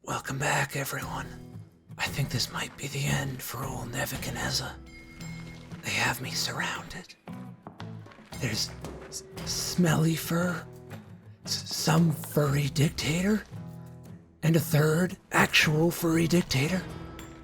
Welcome back, everyone. I think this might be the end for old Nevakanezah. They have me surrounded. There's smelly fur, some furry dictator, and a third actual furry dictator.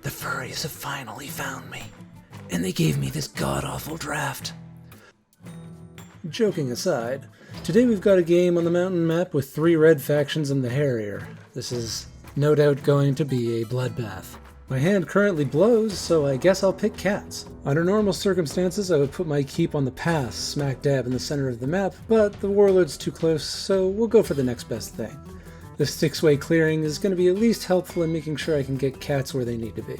The furries have finally found me, and they gave me this god-awful draft. Joking aside, today we've got a game on the mountain map with 3 red factions and the Harrier. This is no doubt going to be a bloodbath. My hand currently blows, so I guess I'll pick cats. Under normal circumstances, I would put my keep on the pass, smack dab in the center of the map, but the warlord's too close, so we'll go for the next best thing. This 6-way clearing is going to be at least helpful in making sure I can get cats where they need to be.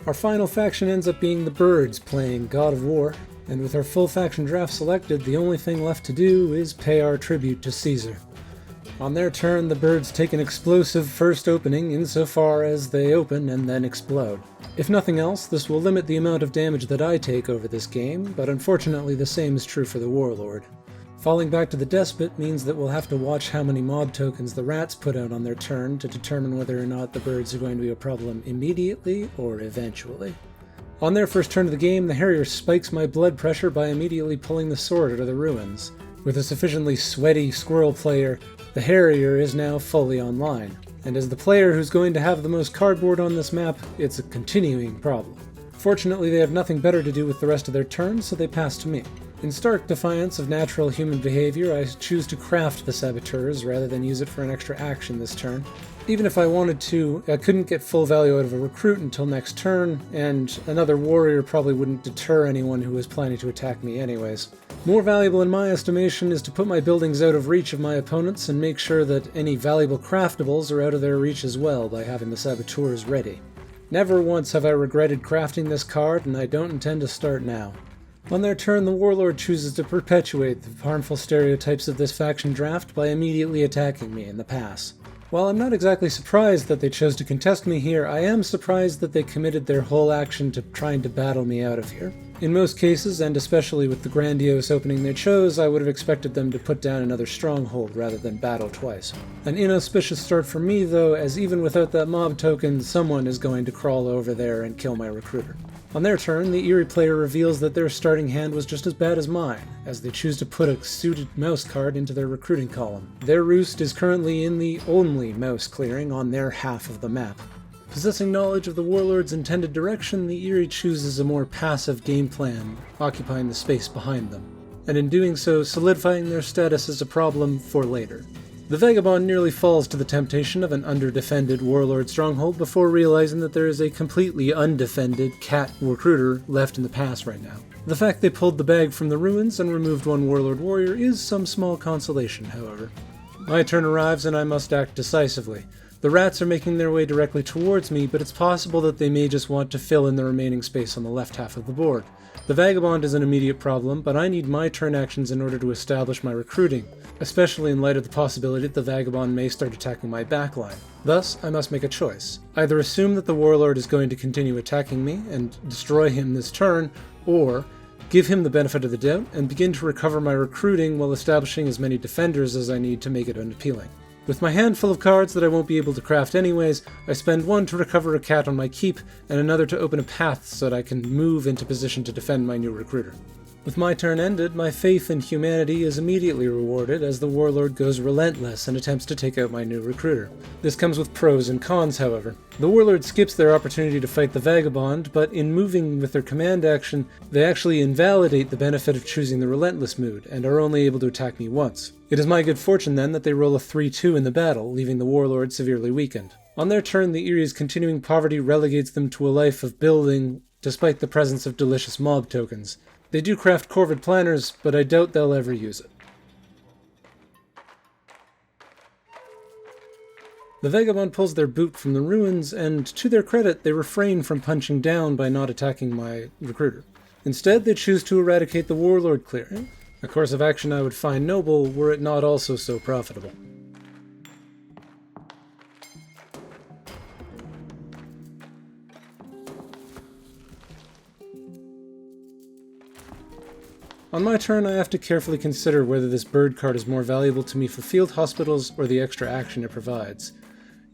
Our final faction ends up being the birds, playing God of War, and with our full faction draft selected, the only thing left to do is pay our tribute to Caesar. On their turn, the birds take an explosive first opening insofar as they open and then explode. If nothing else, this will limit the amount of damage that I take over this game, but unfortunately the same is true for the warlord. Falling back to the despot means that we'll have to watch how many mob tokens the rats put out on their turn to determine whether or not the birds are going to be a problem immediately or eventually. On their first turn of the game, the Harrier spikes my blood pressure by immediately pulling the sword out of the ruins. With a sufficiently sweaty squirrel player, the Harrier is now fully online, and as the player who's going to have the most cardboard on this map, it's a continuing problem. Fortunately, they have nothing better to do with the rest of their turn, so they pass to me. In stark defiance of natural human behavior, I choose to craft the saboteurs rather than use it for an extra action this turn. Even if I wanted to, I couldn't get full value out of a recruit until next turn, and another warrior probably wouldn't deter anyone who was planning to attack me anyways. More valuable in my estimation is to put my buildings out of reach of my opponents and make sure that any valuable craftables are out of their reach as well by having the saboteurs ready. Never once have I regretted crafting this card, and I don't intend to start now. On their turn, the warlord chooses to perpetuate the harmful stereotypes of this faction draft by immediately attacking me in the pass. While I'm not exactly surprised that they chose to contest me here, I am surprised that they committed their whole action to trying to battle me out of here. In most cases, and especially with the grandiose opening they chose, I would have expected them to put down another stronghold rather than battle twice. An inauspicious start for me though, as even without that mob token, someone is going to crawl over there and kill my recruiter. On their turn, the Eerie player reveals that their starting hand was just as bad as mine, as they choose to put a suited mouse card into their recruiting column. Their roost is currently in the only mouse clearing on their half of the map. Possessing knowledge of the warlord's intended direction, the Eerie chooses a more passive game plan, occupying the space behind them, and in doing so solidifying their status as a problem for later. The Vagabond nearly falls to the temptation of an under-defended warlord stronghold before realizing that there is a completely undefended cat recruiter left in the pass right now. The fact they pulled the bag from the ruins and removed one warlord warrior is some small consolation, however. My turn arrives and I must act decisively. The rats are making their way directly towards me, but it's possible that they may just want to fill in the remaining space on the left half of the board. The Vagabond is an immediate problem, but I need my turn actions in order to establish my recruiting, especially in light of the possibility that the Vagabond may start attacking my backline. Thus, I must make a choice. Either assume that the warlord is going to continue attacking me and destroy him this turn, or give him the benefit of the doubt and begin to recover my recruiting while establishing as many defenders as I need to make it unappealing. With my hand full of cards that I won't be able to craft anyways, I spend one to recover a cat on my keep, and another to open a path so that I can move into position to defend my new recruiter. With my turn ended, my faith in humanity is immediately rewarded as the warlord goes relentless and attempts to take out my new recruiter. This comes with pros and cons, however. The warlord skips their opportunity to fight the Vagabond, but in moving with their command action, they actually invalidate the benefit of choosing the relentless mood, and are only able to attack me once. It is my good fortune then that they roll a 3-2 in the battle, leaving the warlord severely weakened. On their turn, the Erie's continuing poverty relegates them to a life of building, despite the presence of delicious mob tokens. They do craft Corvid planners, but I doubt they'll ever use it. The Vagabond pulls their boot from the ruins, and to their credit, they refrain from punching down by not attacking my recruiter. Instead, they choose to eradicate the warlord clearing, a course of action I would find noble were it not also so profitable. On my turn, I have to carefully consider whether this bird card is more valuable to me for field hospitals or the extra action it provides.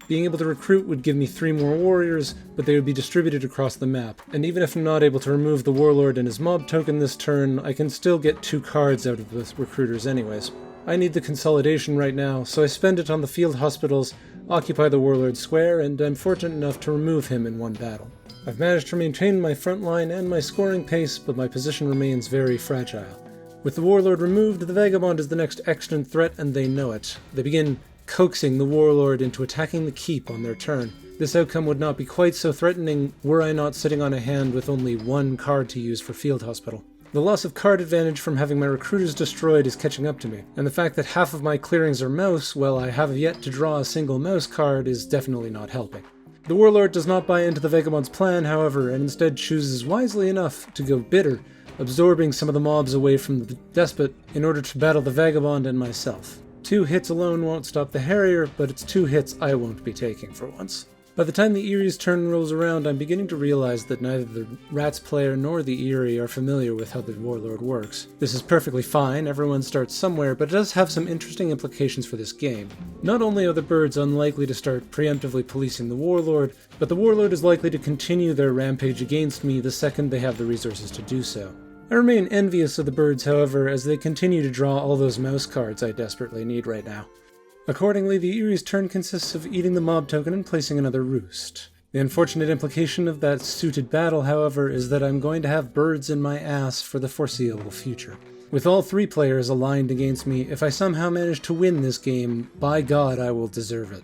Being able to recruit would give me 3 more warriors, but they would be distributed across the map, and even if I'm not able to remove the warlord and his mob token this turn, I can still get 2 cards out of the recruiters anyways. I need the consolidation right now, so I spend it on the field hospitals, occupy the warlord square, and I'm fortunate enough to remove him in one battle. I've managed to maintain my front line and my scoring pace, but my position remains very fragile. With the warlord removed, the vagabond is the next extant threat, and they know it. They begin coaxing the warlord into attacking the keep on their turn. This outcome would not be quite so threatening were I not sitting on a hand with only 1 card to use for field hospital. The loss of card advantage from having my recruiters destroyed is catching up to me, and the fact that half of my clearings are mouse, while I have yet to draw a single mouse card, is definitely not helping. The warlord does not buy into the vagabond's plan, however, and instead chooses wisely enough to go bitter, absorbing some of the mobs away from the despot in order to battle the vagabond and myself. 2 hits alone won't stop the harrier, but it's 2 hits I won't be taking for once. By the time the Erie's turn rolls around, I'm beginning to realize that neither the Rats player nor the Erie are familiar with how the warlord works. This is perfectly fine, everyone starts somewhere, but it does have some interesting implications for this game. Not only are the birds unlikely to start preemptively policing the warlord, but the warlord is likely to continue their rampage against me the second they have the resources to do so. I remain envious of the birds, however, as they continue to draw all those mouse cards I desperately need right now. Accordingly, the Erie's turn consists of eating the mob token and placing another roost. The unfortunate implication of that suited battle, however, is that I'm going to have birds in my ass for the foreseeable future. With all 3 players aligned against me, if I somehow manage to win this game, by God I will deserve it.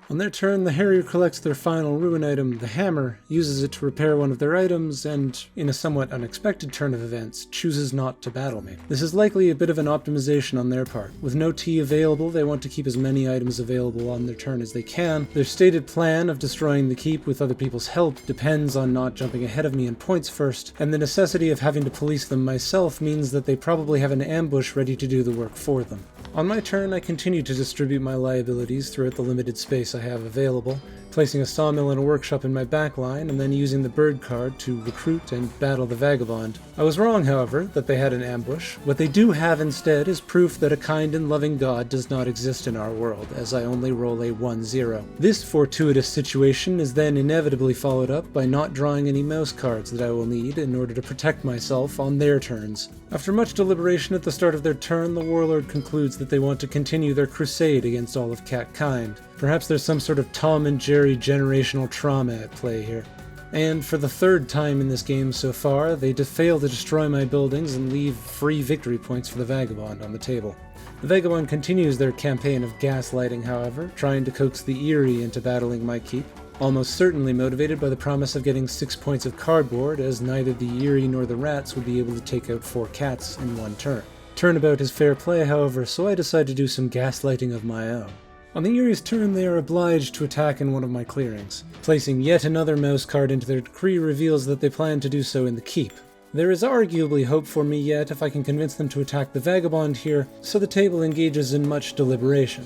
On their turn, the Harrier collects their final ruin item, the hammer, uses it to repair one of their items, and, in a somewhat unexpected turn of events, chooses not to battle me. This is likely a bit of an optimization on their part. With no tea available, they want to keep as many items available on their turn as they can. Their stated plan of destroying the keep with other people's help depends on not jumping ahead of me in points first, and the necessity of having to police them myself means that they probably have an ambush ready to do the work for them. On my turn, I continue to distribute my liabilities throughout the limited space I have available, placing a sawmill and a workshop in my backline, and then using the bird card to recruit and battle the vagabond. I was wrong, however, that they had an ambush. What they do have instead is proof that a kind and loving God does not exist in our world, as I only roll a 1-0. This fortuitous situation is then inevitably followed up by not drawing any mouse cards that I will need in order to protect myself on their turns. After much deliberation at the start of their turn, the warlord concludes that they want to continue their crusade against all of catkind. Perhaps there's some sort of Tom and Jerry generational trauma at play here. And for the 3rd time in this game so far, they fail to destroy my buildings and leave free victory points for the vagabond on the table. The vagabond continues their campaign of gaslighting, however, trying to coax the Erie into battling my keep, almost certainly motivated by the promise of getting 6 points of cardboard, as neither the Erie nor the Rats would be able to take out 4 cats in one turn. Turnabout is fair play, however, so I decide to do some gaslighting of my own. On the Erie's turn, they are obliged to attack in one of my clearings. Placing yet another mouse card into their decree reveals that they plan to do so in the keep. There is arguably hope for me yet if I can convince them to attack the vagabond here, so the table engages in much deliberation.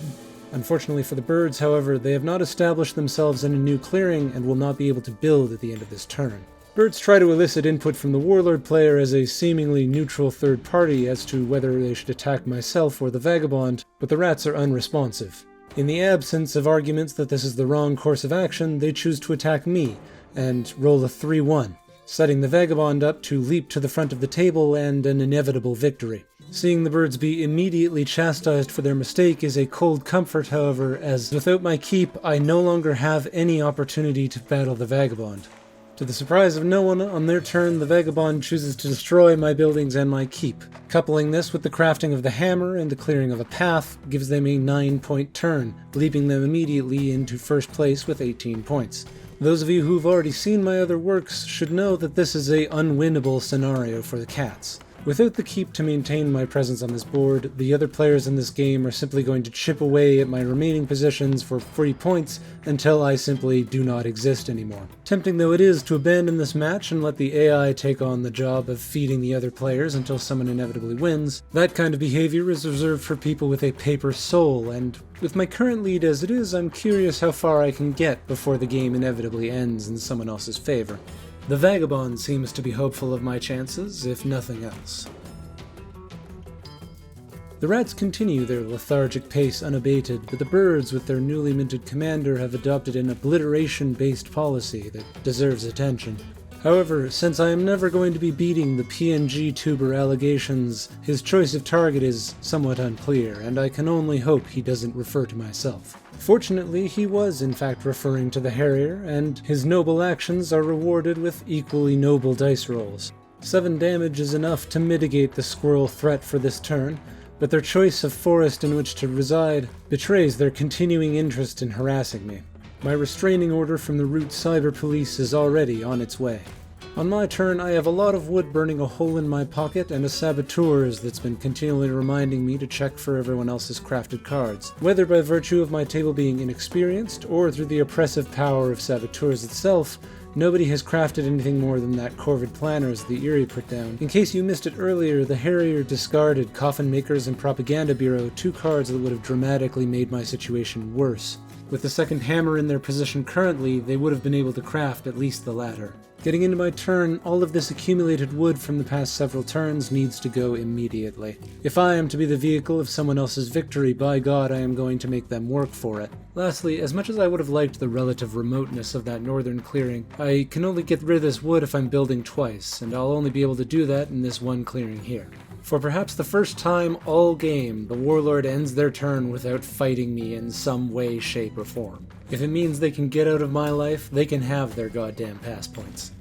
Unfortunately for the birds, however, they have not established themselves in a new clearing and will not be able to build at the end of this turn. Birds try to elicit input from the warlord player as a seemingly neutral third party as to whether they should attack myself or the vagabond, but the Rats are unresponsive. In the absence of arguments that this is the wrong course of action, they choose to attack me, and roll a 3-1, setting the vagabond up to leap to the front of the table and an inevitable victory. Seeing the birds be immediately chastised for their mistake is a cold comfort, however, as without my keep, I no longer have any opportunity to battle the vagabond. To the surprise of no one, on their turn, the vagabond chooses to destroy my buildings and my keep. Coupling this with the crafting of the hammer and the clearing of a path gives them a 9-point turn, leaping them immediately into first place with 18 points. Those of you who've already seen my other works should know that this is a unwinnable scenario for the cats. Without the keep to maintain my presence on this board, the other players in this game are simply going to chip away at my remaining positions for free points until I simply do not exist anymore. Tempting though it is to abandon this match and let the AI take on the job of feeding the other players until someone inevitably wins, that kind of behavior is reserved for people with a paper soul, and with my current lead as it is, I'm curious how far I can get before the game inevitably ends in someone else's favor. The vagabond seems to be hopeful of my chances, if nothing else. The The rats continue their lethargic pace unabated, but the birds with their newly minted commander have adopted an obliteration-based policy that deserves attention. However, since I am never going to be beating the PNG tuber allegations, his choice of target is somewhat unclear, and I can only hope he doesn't refer to myself. Fortunately, he was in fact referring to the Harrier, and his noble actions are rewarded with equally noble dice rolls. 7 damage is enough to mitigate the squirrel threat for this turn, but their choice of forest in which to reside betrays their continuing interest in harassing me. My restraining order from the root cyber police is already on its way. On my turn, I have a lot of wood burning a hole in my pocket and a saboteur's that's been continually reminding me to check for everyone else's crafted cards. Whether by virtue of my table being inexperienced, or through the oppressive power of saboteurs itself, nobody has crafted anything more than that corvid planners the Erie put down. In case you missed it earlier, the Harrier discarded Coffin Makers and Propaganda Bureau, 2 cards that would have dramatically made my situation worse. With the second hammer in their position currently, they would have been able to craft at least the latter. Getting into my turn, all of this accumulated wood from the past several turns needs to go immediately. If I am to be the vehicle of someone else's victory, by God, I am going to make them work for it. Lastly, as much as I would have liked the relative remoteness of that northern clearing, I can only get rid of this wood if I'm building twice, and I'll only be able to do that in this one clearing here. For perhaps the first time all game, the warlord ends their turn without fighting me in some way, shape, or form. If it means they can get out of my life, they can have their goddamn pass points.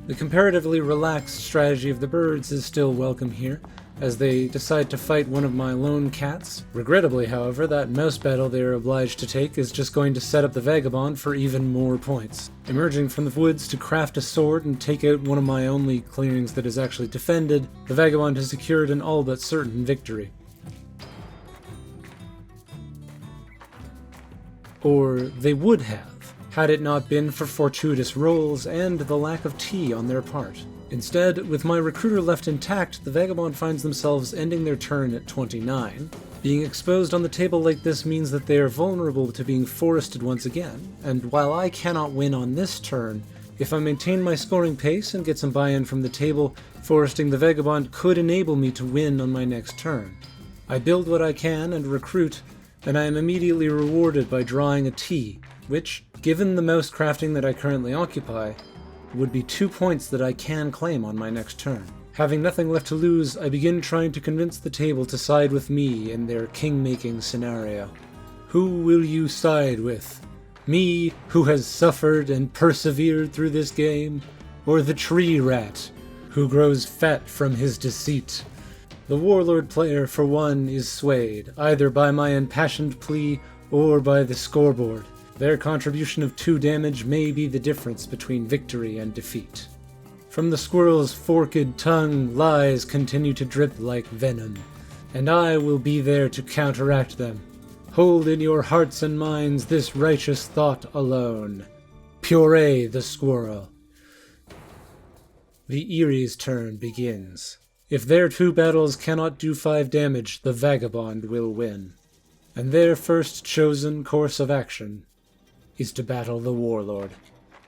The comparatively relaxed strategy of the birds is still welcome here, as they decide to fight one of my lone cats. Regrettably, however, that mouse battle they are obliged to take is just going to set up the vagabond for even more points. Emerging from the woods to craft a sword and take out one of my only clearings that is actually defended, the vagabond has secured an all but certain victory. Or they would have, had it not been for fortuitous rolls and the lack of tea on their part. Instead, with my recruiter left intact, the vagabond finds themselves ending their turn at 29. Being exposed on the table like this means that they are vulnerable to being forested once again, and while I cannot win on this turn, if I maintain my scoring pace and get some buy-in from the table, foresting the vagabond could enable me to win on my next turn. I build what I can and recruit, and I am immediately rewarded by drawing a T, which, given the mouse crafting that I currently occupy, would be 2 points that I can claim on my next turn. Having nothing left to lose, I begin trying to convince the table to side with me in their king-making scenario. Who will you side with? Me, who has suffered and persevered through this game? Or the tree rat, who grows fat from his deceit? The warlord player, for one, is swayed, either by my impassioned plea or by the scoreboard. Their contribution of 2 damage may be the difference between victory and defeat. From the squirrel's forked tongue, lies continue to drip like venom, and I will be there to counteract them. Hold in your hearts and minds this righteous thought alone. Puree the squirrel. The Erie's turn begins. If their 2 battles cannot do 5 damage, the vagabond will win. And their first chosen course of action is to battle the warlord.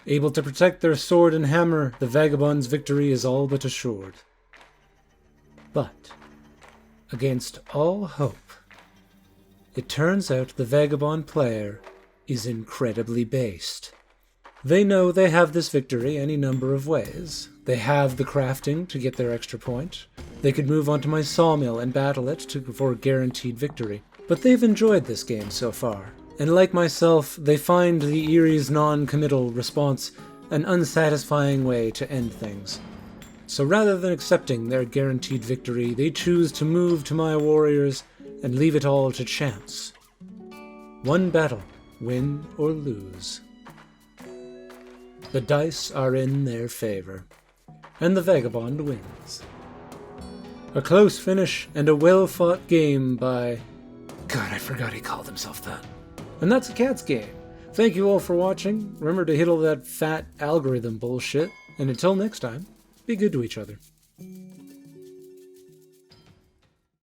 Able to protect their sword and hammer, the vagabond's victory is all but assured. But, against all hope, it turns out the vagabond player is incredibly based. They know they have this victory any number of ways. They have the crafting to get their extra point. They could move on to my sawmill and battle it for guaranteed victory. But they've enjoyed this game so far. And like myself, they find the Erie's non-committal response an unsatisfying way to end things. So rather than accepting their guaranteed victory, they choose to move to my warriors and leave it all to chance. One battle, win or lose. The dice are in their favor, and the vagabond wins. A close finish and a well-fought game by... God, I forgot he called himself that. And that's a Cats game. Thank you all for watching. Remember to hit all that fat algorithm bullshit. And until next time, be good to each other.